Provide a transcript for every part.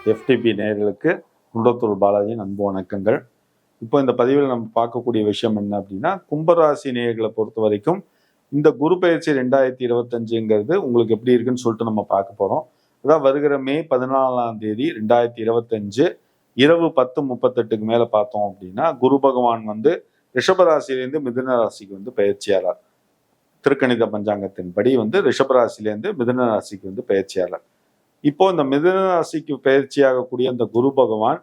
FTP நேயர்களுக்கு குன்றத்தூர் பாலாஜியின் அன்பு வணக்கங்கள். இப்போ இந்த பதிவில் நம்ம பார்க்கக்கூடிய விஷயம் என்ன அப்படின்னா, கும்பராசி நேயர்களை பொறுத்த வரைக்கும் இந்த குரு பயிற்சி 2025ங்கிறது உங்களுக்கு எப்படி இருக்குன்னு சொல்லிட்டு நம்ம பார்க்க போறோம். அதான் வருகிற மே 14ஆம் தேதி 2025 இரவு 10:38க்கு மேல பார்த்தோம் அப்படின்னா, குரு பகவான் வந்து ரிஷபராசியிலேருந்து மிதுன ராசிக்கு வந்து பயிற்சியாளர். திருக்கணித பஞ்சாங்கத்தின்படி வந்து ரிஷபராசிலேருந்து மிதுன ராசிக்கு வந்து பயிற்சியாளர். இப்போ இந்த மிதுன ராசிக்கு பயிற்சியாகக்கூடிய அந்த குரு பகவான்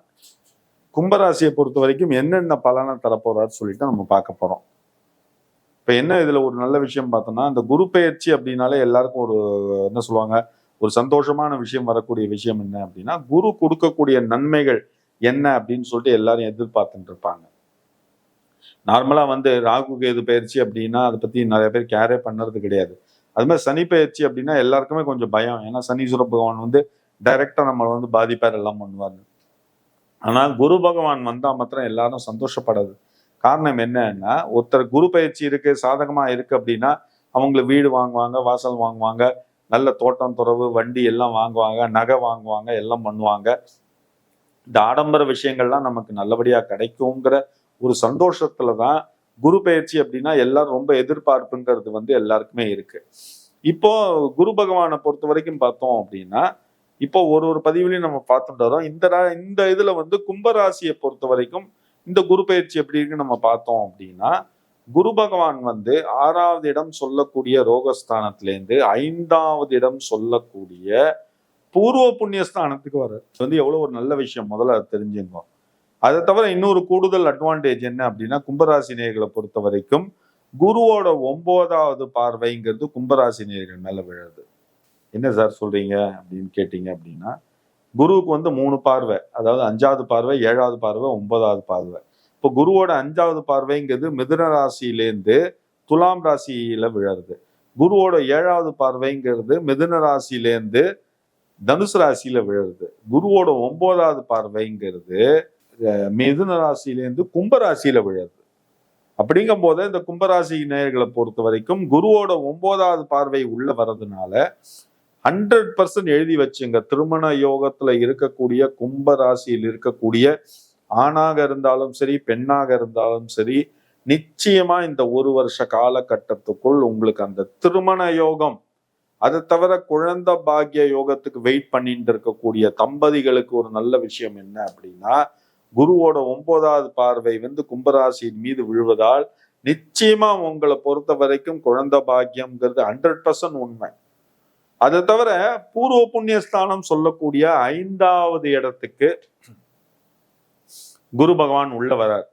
கும்பராசியை பொறுத்த வரைக்கும் என்னென்ன பலனை தரப்போறாரு சொல்லிட்டு நம்ம பார்க்க போறோம். இப்ப என்ன இதுல ஒரு நல்ல விஷயம் பார்த்தோம்னா, இந்த குரு பயிற்சி அப்படின்னாலே எல்லாருக்கும் ஒரு என்ன சொல்லுவாங்க, ஒரு சந்தோஷமான விஷயம் வரக்கூடிய விஷயம் என்ன அப்படின்னா, குரு கொடுக்கக்கூடிய நன்மைகள் என்ன அப்படின்னு சொல்லிட்டு எல்லாரும் எதிர்பார்த்துட்டு இருப்பாங்க. நார்மலா வந்து ராகு கேது பயிற்சி அப்படின்னா அதை பத்தி நிறைய பேர் கேரே பண்ணுறது கிடையாது. அது மாதிரி சனி பயிற்சி அப்படின்னா எல்லாருக்குமே கொஞ்சம் பயம். ஏன்னா சனீஸ்வர பகவான் வந்து டைரக்டா நம்மளை வந்து பாதிப்பார் எல்லாம் பண்ணுவார். ஆனால் குரு பகவான் வந்தா மாத்திரம் எல்லாரும் சந்தோஷப்படாது. காரணம் என்னன்னா, ஒருத்தர் குரு பயிற்சி இருக்கு, சாதகமா இருக்கு அப்படின்னா அவங்களுக்கு வீடு வாங்குவாங்க, வாசல் வாங்குவாங்க, நல்ல தோட்டம் துறவு வண்டி எல்லாம் வாங்குவாங்க, நகை வாங்குவாங்க, எல்லாம் பண்ணுவாங்க. இந்த ஆடம்பர விஷயங்கள்லாம் நமக்கு நல்லபடியா கிடைக்குங்கிற ஒரு சந்தோஷத்துலதான் குரு பயிற்சி அப்படின்னா எல்லாரும் ரொம்ப எதிர்பார்ப்புங்கிறது வந்து எல்லாருக்குமே இருக்கு. இப்போ குரு பகவானை பொறுத்த வரைக்கும் பார்த்தோம் அப்படின்னா, இப்போ ஒரு பதிவுலையும் நம்ம பார்த்துட்டு வரோம். இந்த இதுல வந்து கும்பராசியை பொறுத்த வரைக்கும் இந்த குரு பயிற்சி எப்படி இருக்குன்னு நம்ம பார்த்தோம் அப்படின்னா, குரு பகவான் வந்து 6வது இடம் சொல்லக்கூடிய ரோகஸ்தானத்திலேருந்து 5வது இடம் சொல்லக்கூடிய பூர்வ புண்ணியஸ்தானத்துக்கு வர்றாரு. வந்து எவ்வளவு ஒரு நல்ல விஷயம், முதல்ல தெரிஞ்சுங்க. அதை தவிர இன்னொரு கூடுதல் அட்வான்டேஜ் என்ன அப்படின்னா, கும்பராசி நேயர்களை பொறுத்த வரைக்கும் குருவோட 9வது பார்வைங்கிறது கும்பராசி நேயர்கள் மேல விழுது. என்ன சார் சொல்றீங்க அப்படின்னு கேட்டீங்க அப்படின்னா, குருவுக்கு வந்து 3 பார்வை, அதாவது 5வது பார்வை, 7வது பார்வை, 9வது பார்வை. இப்போ குருவோட 5வது பார்வைங்கிறது மிதுன ராசியிலேருந்து துலாம் ராசியில விழுறது. குருவோட 7வது பார்வைங்கிறது மிதுன ராசியிலேருந்து தனுசு ராசியில விழுறது. குருவோட 9வது பார்வைங்கிறது மிதுன ராசியிலேருந்து கும்பராசியில விழுது. அப்படிங்கும் போது இந்த கும்பராசி நேயர்களை பொறுத்த வரைக்கும் குருவோட 9வது பார்வை உள்ள வர்றதுனால 100% எழுதி வச்சுங்க, திருமண யோகத்துல இருக்கக்கூடிய கும்பராசியில் இருக்கக்கூடிய ஆணாக இருந்தாலும் சரி, பெண்ணாக இருந்தாலும் சரி, நிச்சயமா இந்த 1 வருஷ காலகட்டத்துக்குள் உங்களுக்கு அந்த திருமண யோகம், அதை தவிர குழந்தை பாக்கிய யோகத்துக்கு வெயிட் பண்ணிட்டு இருக்கக்கூடிய தம்பதிகளுக்கு ஒரு நல்ல விஷயம் என்ன அப்படின்னா, குருவோட 9வது பார்வை வந்து கும்பராசியின் மீது விழுவதால் நிச்சயமா உங்களை பொறுத்த வரைக்கும் குழந்தை பாக்கியம்ங்கிறது 100% உண்மை. அதை தவிர பூர்வ புண்ணியஸ்தானம் சொல்லக்கூடிய 5வது இடத்துக்கு குரு பகவான் உள்ள வரார்.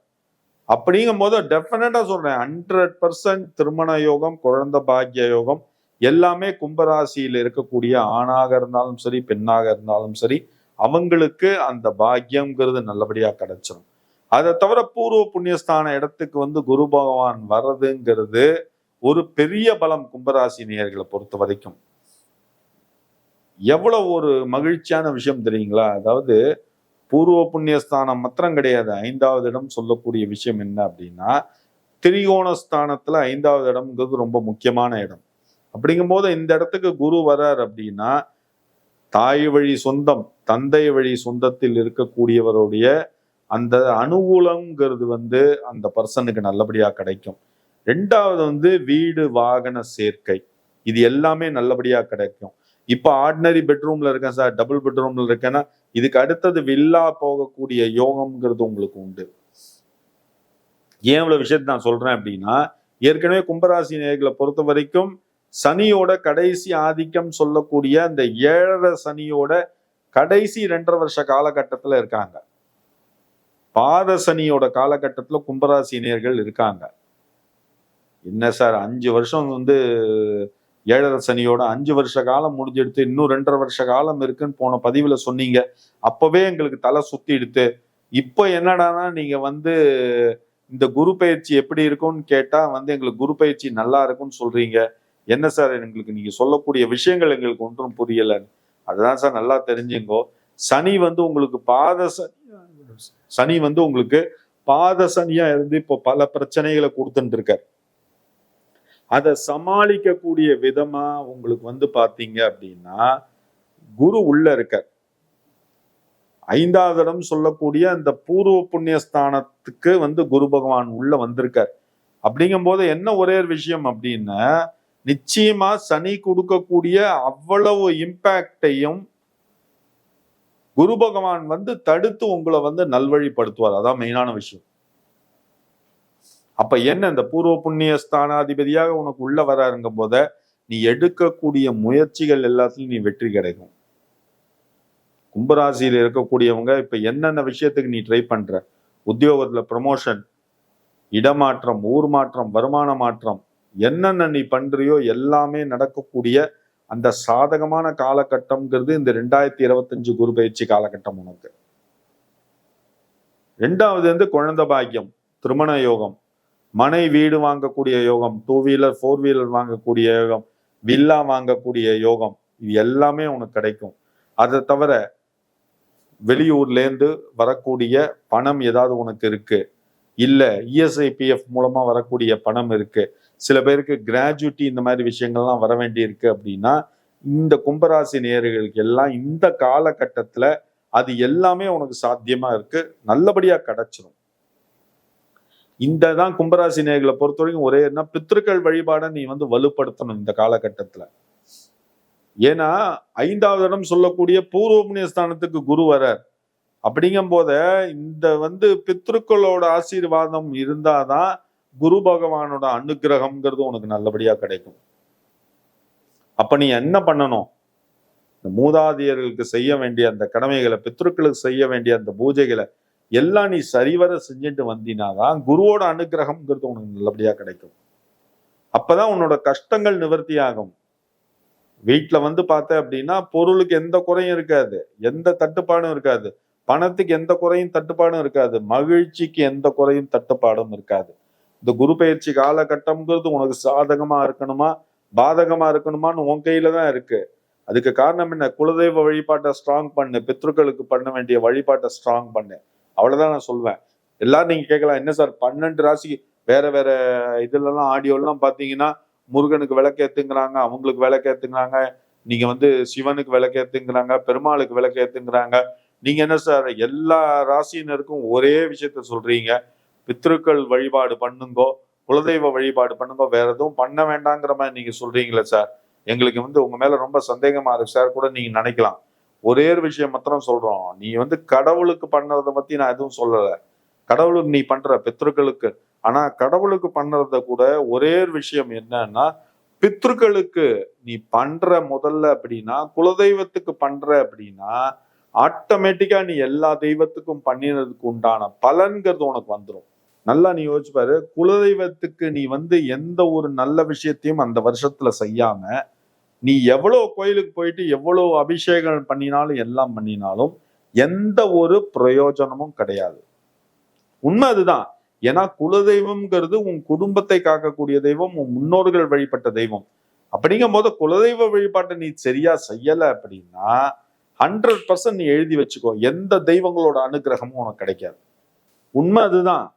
அப்படிங்கும் போது டெஃபினட்டா சொல்றேன், 100% திருமண யோகம், குழந்தை பாக்கிய யோகம் எல்லாமே கும்பராசியில் இருக்கக்கூடிய ஆணாக இருந்தாலும் சரி, பெண்ணாக இருந்தாலும் சரி, அவங்களுக்கு அந்த பாக்கியம்ங்கிறது நல்லபடியா கிடைச்சிடும். அதை தவிர பூர்வ புண்ணியஸ்தான இடத்துக்கு வந்து குரு பகவான் வர்றதுங்கிறது ஒரு பெரிய பலம். கும்பராசி நேயர்களை பொறுத்த வரைக்கும் எவ்வளவு ஒரு மகிழ்ச்சியான விஷயம் தெரியுங்களா? அதாவது பூர்வ புண்ணியஸ்தானம் மாத்திரம் கிடையாது, 5வது இடம் சொல்லக்கூடிய விஷயம் என்ன அப்படின்னா, திரிகோணஸ்தானத்துல 5வது இடம்ங்கிறது ரொம்ப முக்கியமான இடம். அப்படிங்கும் போது இந்த இடத்துக்கு குரு வர்றார் அப்படின்னா, தாய் வழி சொந்தம், தந்தை வழி சொந்தத்தில் இருக்கக்கூடியவருடைய அந்த அனுகூலம்ங்கிறது வந்து அந்த பர்சனுக்கு நல்லபடியா கிடைக்கும். 2வது வந்து வீடு வாகன சேர்க்கை, இது எல்லாமே நல்லபடியா கிடைக்கும். இப்ப ஆர்டினரி பெட்ரூம்ல இருக்கேன் சார், டபுள் பெட்ரூம்ல இருக்கேன்னா இதுக்கு அடுத்தது வில்லா போகக்கூடிய யோகம்ங்கிறது உங்களுக்கு உண்டு. ஏன் இவ்வளவு விஷயத்தை நான் சொல்றேன் அப்படின்னா, ஏற்கனவே கும்பராசி நேயர்களை பொறுத்த வரைக்கும் சனியோட கடைசி ஆதிக்கம் சொல்லக்கூடிய அந்த 7.5 சனியோட கடைசி 2.5 வருஷ காலகட்டத்துல இருக்காங்க. பாத சனியோட காலகட்டத்துல கும்பராசி நேயர்கள் இருக்காங்க. என்ன சார் 5 வருஷம் வந்து 7.5 சனியோட 5 வருஷ காலம் முடிஞ்செடுத்து இன்னும் 2.5 வருஷ காலம் இருக்குன்னு போன பதிவுல சொன்னீங்க. அப்பவே எங்களுக்கு தலை சுத்தி எடுத்து, இப்போ என்னடானா நீங்க வந்து இந்த குரு பயிற்சி எப்படி இருக்கும்னு கேட்டா வந்து எங்களுக்கு குரு பயிற்சி நல்லா இருக்கும்னு சொல்றீங்க. என்ன சார் எங்களுக்கு நீங்க சொல்லக்கூடிய விஷயங்கள் எங்களுக்கு ஒன்றும் புரியல. அதுதான் சார், நல்லா தெரிஞ்சுங்கோ. சனி வந்து உங்களுக்கு சனி வந்து உங்களுக்கு பாத சனியா இருந்து இப்போ பல பிரச்சனைகளை கொடுத்துட்டு இருக்காரு. அதை சமாளிக்கக்கூடிய விதமா உங்களுக்கு வந்து பாத்தீங்க அப்படின்னா குரு உள்ள இருக்கார். 5வது இடம் சொல்லக்கூடிய அந்த பூர்வ புண்ணியஸ்தானத்துக்கு குரு பகவான் உள்ள வந்திருக்கார். அப்படிங்கும் போது என்ன ஒரே விஷயம் அப்படின்னா, நிச்சயமா சனி கொடுக்கக்கூடிய அவ்வளவு இம்பாக்டையும் குரு பகவான் தடுத்து உங்களை நல்வழிப்படுத்துவார். அதான் மெயினான விஷயம். அப்ப என்ன, இந்த பூர்வ புண்ணிய ஸ்தானாதிபதியாக உனக்கு உள்ள வராருங்கும் போத நீ எடுக்கக்கூடிய முயற்சிகள் எல்லாத்துலயும் நீ வெற்றி கிடைக்கும். கும்பராசியில் இருக்கக்கூடியவங்க இப்ப என்னென்ன விஷயத்துக்கு நீ ட்ரை பண்ற, உத்தியோகத்துல ப்ரமோஷன், இடமாற்றம், ஊர் மாற்றம், வருமான மாற்றம், என்னென்ன நீ பண்றியோ எல்லாமே நடக்கக்கூடிய அந்த சாதகமான காலகட்டம்ங்கிறது இந்த 2025 குரு பயிற்சி காலகட்டம் உனக்கு. 2வது குழந்தை பாக்கியம், திருமண யோகம், மனை வீடு வாங்கக்கூடிய யோகம், 2 வீலர் 4 வீலர் வாங்கக்கூடிய யோகம், வில்லா வாங்கக்கூடிய யோகம், இது எல்லாமே உனக்கு கிடைக்கும். அதை தவிர வெளியூர்ல இருந்து வரக்கூடிய பணம் ஏதாவது உனக்கு இருக்கு, இல்ல இஎஸ்ஐபிஎஃப் மூலமா வரக்கூடிய பணம் இருக்கு, சில பேருக்கு கிராஜுவிட்டி இந்த மாதிரி விஷயங்கள்லாம் வர வேண்டி இருக்கு அப்படின்னா, இந்த கும்பராசி நேயர்களுக்கு எல்லாம் இந்த காலகட்டத்துல அது எல்லாமே உனக்கு சாத்தியமா இருக்கு, நல்லபடியா கிடைச்சிடும். இந்த தான் கும்பராசி நேயர்களை பொறுத்த வரைக்கும் ஒரே என்ன, பித்ருக்கள் வழிபாட நீ வலுப்படுத்தணும் இந்த காலகட்டத்துல. ஏன்னா 5வது இடம் சொல்லக்கூடிய பூர்வ புண்ணிய ஸ்தானத்துக்கு குரு வரார். அப்படிங்கும் போத இந்த பித்ருக்களோட ஆசீர்வாதம் இருந்தாதான் குரு பகவானோட அனுகிரகம்ங்கிறது உனக்கு நல்லபடியா கிடைக்கும். அப்ப நீ என்ன பண்ணணும், இந்த மூதாதையர்களுக்கு செய்ய வேண்டிய அந்த கடமைகளை, பித்ருக்களுக்கு செய்ய வேண்டிய அந்த பூஜைகளை எல்லாம் நீ சரிவர செஞ்சுட்டு வந்தினாதான் குருவோட அனுகிரகம்ங்கிறது உனக்கு நல்லபடியா கிடைக்கும். அப்பதான் உன்னோட கஷ்டங்கள் நிவர்த்தி ஆகும். வீட்டுல பார்த்த அப்படின்னா பொருளுக்கு எந்த குறையும் இருக்காது, எந்த தட்டுப்பாடும் இருக்காது, பணத்துக்கு எந்த குறையும் தட்டுப்பாடும் இருக்காது, மகிழ்ச்சிக்கு எந்த குறையும் தட்டுப்பாடும் இருக்காது. இந்த குரு பயிற்சி காலகட்டம்ங்கிறது உனக்கு சாதகமா இருக்கணுமா பாதகமா இருக்கணுமான்னு உன் கையில தான் இருக்கு. அதுக்கு காரணம் என்ன, குலதெய்வ வழிபாட்டை ஸ்ட்ராங் பண்ணு, பித்ருக்களுக்கு பண்ண வேண்டிய வழிபாட்டை ஸ்ட்ராங் பண்ணு, அவ்வளவுதான் நான் சொல்வேன். எல்லாரும் நீங்க கேட்கலாம், என்ன சார் 12 ராசிக்கு வேற வேற இதுலலாம் ஆடியோலாம் பாத்தீங்கன்னா முருகனுக்கு விளக்கேத்துங்கிறாங்க, அவங்களுக்கு விளக்கேத்துங்கிறாங்க, நீங்க சிவனுக்கு விளக்கேத்துங்கிறாங்க, பெருமாளுக்கு விளக்கேத்துங்கிறாங்க, நீங்க என்ன சார் எல்லா ராசியினருக்கும் ஒரே விஷயத்த சொல்றீங்க, பித்ருக்கள் வழிபாடு பண்ணுங்கோ, குலதெய்வ வழிபாடு பண்ணுங்கோ, வேற எதுவும் பண்ண வேண்டாங்கிற மாதிரி நீங்க சொல்றீங்களே சார், எங்களுக்கு உங்க மேல ரொம்ப சந்தேகமா இருக்கு சார் கூட நீங்க நினைக்கலாம். ஒரே ஒரு விஷயம் மாத்திரம் சொல்றோம், நீ கடவுளுக்கு பண்ணறத பத்தி நான் எதுவும் சொல்லல, கடவுளுக்கு நீ பண்ற பித்ருக்களுக்கு, ஆனா கடவுளுக்கு பண்றத கூட ஒரே ஒரு விஷயம் என்னன்னா, பித்ருக்களுக்கு நீ பண்ற முதல்ல அப்படின்னா, குலதெய்வத்துக்கு பண்ற அப்படின்னா ஆட்டோமேட்டிக்கா நீ எல்லா தெய்வத்துக்கும் பண்ணினதுக்கு உண்டான பலன்கிறது உனக்கு வந்துடும். நல்லா நீ யோசிச்சு பாரு, குலதெய்வத்துக்கு நீ எந்த ஒரு நல்ல விஷயத்தையும் அந்த வருஷத்துல செய்யாம நீ எவ்வளவு கோயிலுக்கு போயிட்டு எவ்வளவு அபிஷேகம் பண்ணினாலும் எல்லாம் பண்ணினாலும் எந்த ஒரு பிரயோஜனமும் கிடையாது. உண்மை அதுதான். ஏன்னா குலதெய்வம்ங்கிறது உன் குடும்பத்தை காக்கக்கூடிய தெய்வம், உன் முன்னோர்கள் வழிபட்ட தெய்வம். அப்படிங்கும் போது குலதெய்வ வழிபாட்டை நீ சரியா செய்யல அப்படின்னா 100% நீ எழுதி வச்சுக்கோ, எந்த தெய்வங்களோட அனுகிரகமும் உனக்கு கிடைக்காது. உண்மை அதுதான்.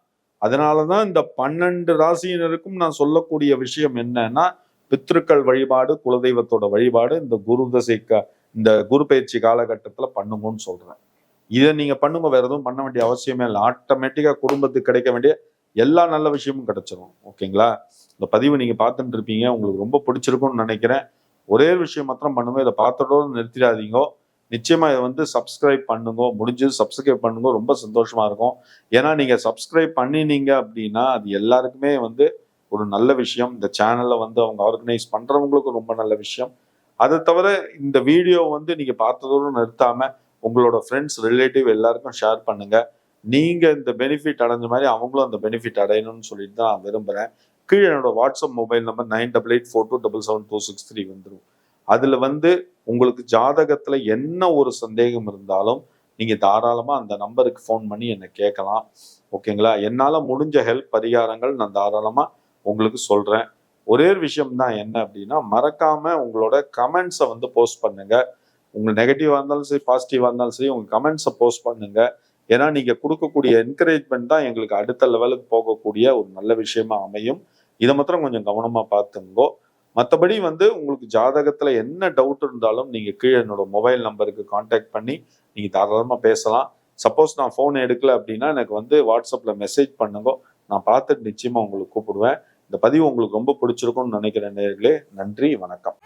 அதனாலதான் இந்த 12 ராசியினருக்கும் நான் சொல்லக்கூடிய விஷயம் என்னன்னா, பித்ருக்கள் வழிபாடு, குலதெய்வத்தோட வழிபாடு இந்த குரு தசைக்கு இந்த குரு பயிற்சி காலகட்டத்துல பண்ணுங்கன்னு சொல்றேன். இதை நீங்க பண்ணுங்க, வேற எதுவும் பண்ண வேண்டிய அவசியமே இல்லை. ஆட்டோமேட்டிக்கா குடும்பத்துக்கு கிடைக்க வேண்டிய எல்லா நல்ல விஷயமும் கிடைச்சிரும். ஓகேங்களா? இந்த பதிவு நீங்க பார்த்துட்டு இருப்பீங்க, உங்களுக்கு ரொம்ப பிடிச்சிருக்கும்னு நினைக்கிறேன். ஒரே விஷயம் மாத்திரம் பண்ணுங்க, இதை பார்த்ததோடு நிறுத்திடாதீங்க. நிச்சயமா இதை சப்ஸ்கிரைப் பண்ணுங்க, முடிஞ்சது சப்ஸ்கிரைப் பண்ணுங்க, ரொம்ப சந்தோஷமா இருக்கும். ஏன்னா நீங்க சப்ஸ்கிரைப் பண்ணினீங்க அப்படின்னா அது எல்லாருக்குமே ஒரு நல்ல விஷயம். இந்த சேனல்ல அவங்க ஆர்கனைஸ் பண்றவங்களுக்கும் ரொம்ப நல்ல விஷயம். அதை தவிர இந்த வீடியோ நீங்க பார்த்ததோடு நிறுத்தாம உங்களோட ஃப்ரெண்ட்ஸ் ரிலேட்டிவ் எல்லாருக்கும் ஷேர் பண்ணுங்க. நீங்க இந்த பெனிஃபிட் அடைஞ்ச மாதிரி அவங்களும் அந்த பெனிஃபிட் அடையணும்னு சொல்லிட்டு தான் நான் விரும்புறேன். கீழே என்னோட வாட்ஸ்அப் மொபைல் நம்பர் 9884277263 வந்துடும். அதுல உங்களுக்கு ஜாதகத்துல என்ன ஒரு சந்தேகம் இருந்தாலும் நீங்க தாராளமா அந்த நம்பருக்கு ஃபோன் பண்ணி என்னை கேட்கலாம். ஓகேங்களா? என்னால முடிஞ்ச ஹெல்ப் பரிகாரங்கள் நான் தாராளமா உங்களுக்கு சொல்றேன். ஒரே ஒரு விஷயம் தான் என்ன அப்படின்னா, மறக்காம உங்களோட கமெண்ட்ஸை போஸ்ட் பண்ணுங்க. உங்களுக்கு நெகட்டிவா இருந்தாலும் சரி, பாசிட்டிவா இருந்தாலும் சரி, உங்க கமெண்ட்ஸை போஸ்ட் பண்ணுங்க. ஏன்னா நீங்க கொடுக்கக்கூடிய என்கரேஜ்மெண்ட் தான் எங்களுக்கு அடுத்த லெவலுக்கு போகக்கூடிய ஒரு நல்ல விஷயமா அமையும். இதை மாத்திரம் கொஞ்சம் கவனமா பார்த்துங்கோ. மற்றபடி உங்களுக்கு ஜாதகத்துல என்ன டவுட் இருந்தாலும் நீங்க கீழே என்னோட மொபைல் நம்பருக்கு கான்டாக்ட் பண்ணி நீங்க தாராளமா பேசலாம். சப்போஸ் நான் ஃபோன் எடுக்கல அப்படின்னா எனக்கு வாட்ஸ்அப்ல மெசேஜ் பண்ணுங்க. நான் பார்த்துட்டு நிச்சயமா உங்களுக்கு கூப்பிடுவேன். இந்த பதிவு உங்களுக்கு ரொம்ப பிடிச்சிருக்கும்னு நினைக்கிறேன் நேயர்களே. நன்றி, வணக்கம்.